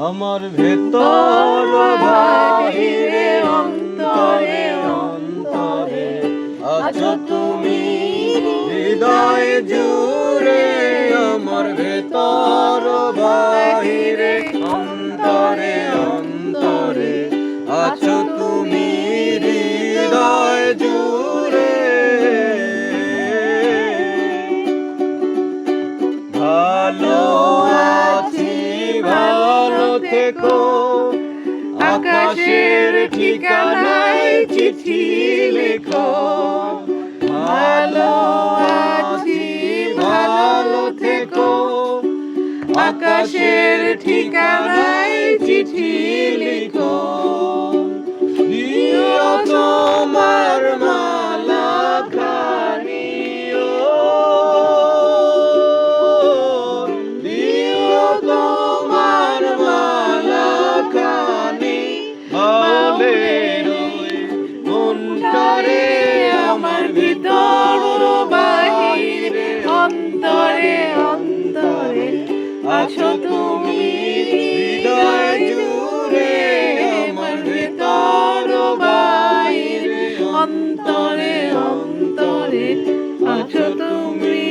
আমার ভেতর বাহিরে অন্তরে অন্তরে আছো তুমি হৃদয় জুড়ে। আমার ভেতর বাহিরে অন্তরে অন্তরে আছো তুমি হৃদয় জুড়ে। ভালো আছি ভালো থেকো, আকাশের ঠিকানায় চিঠি লেখো। ভালো আছি ভালো থেকো, আকাশের ঠিকানায় চিঠি লিখো। দিও তোমার মালা খানি, দিও তোমার মালা খানি ভালের মনটারে। আমার ভিতর বাহিরে অন্তরে অন্তরে আছো তুমি হৃদয় জুড়ে। আমার ভিতর বাহিরে অন্তরে অন্তরে আছো তুমি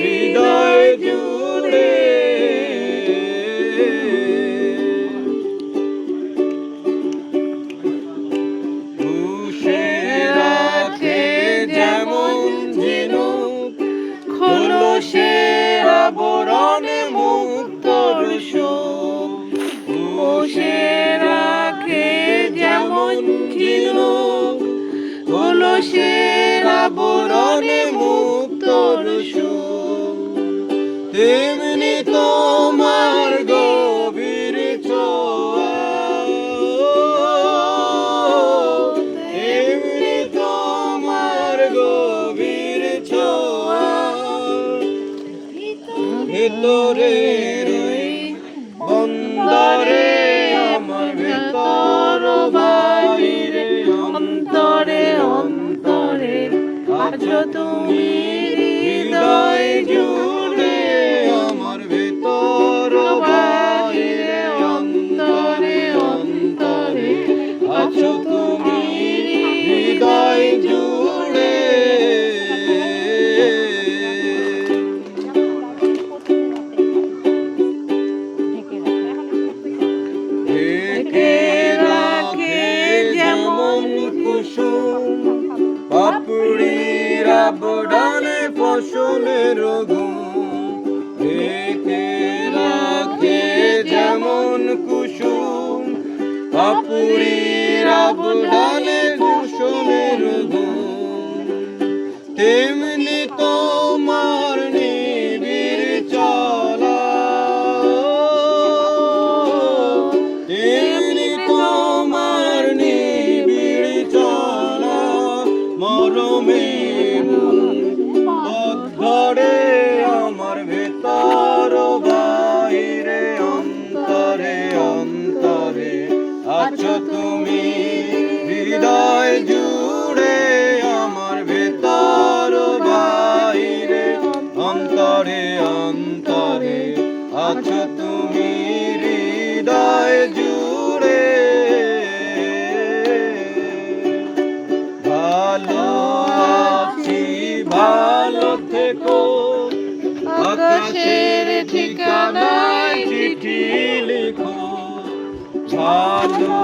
হৃদয় জুড়ে। পুষে রাখে যেমন ঝিনুক, খোলসের আবরণে মুক্তর সুখ। পুষে রাখে যেমন ঝিনুক, খোলসের আবরণে মুক্তর সুখ। তেমনি তোমার গভীর ছোঁয়া, তেমনি তোমার গভীর ছোঁয়া। ভেতরের বন্দরে আমার ভেতর বাহিরে অন্তরে অন্তরে আছো তুমি হৃদয় জুড়ে। আমার ভেতর বাহিরে অন্তরে অন্তরে আছো তুমি হৃদয় জুড়ে। ঢেকে রাখে যেমন কুসুম, পাপড়ির আবরণে ফসলের গুণ। ঢেকে রাখে যেমন কুসুম, পাপড়ির আবরণে ফসলের গুণ। তেমনি তোমার নিবিড় চলা, তেমনি তোমার নিবিড় চলা। মরমে পথ ধরে আমার ভেতর বাহিরে অন্তরে অন্তরে আছো তুমি হৃদয় জুড়ে। আমার ভেতর বাহিরে অন্তরে অন্তরে আছো তুমি হৃদয় জুড়ে। ভালো আছি ভালো থেকো, আকাশের ঠিকানায় চিঠি লিখো। ভালো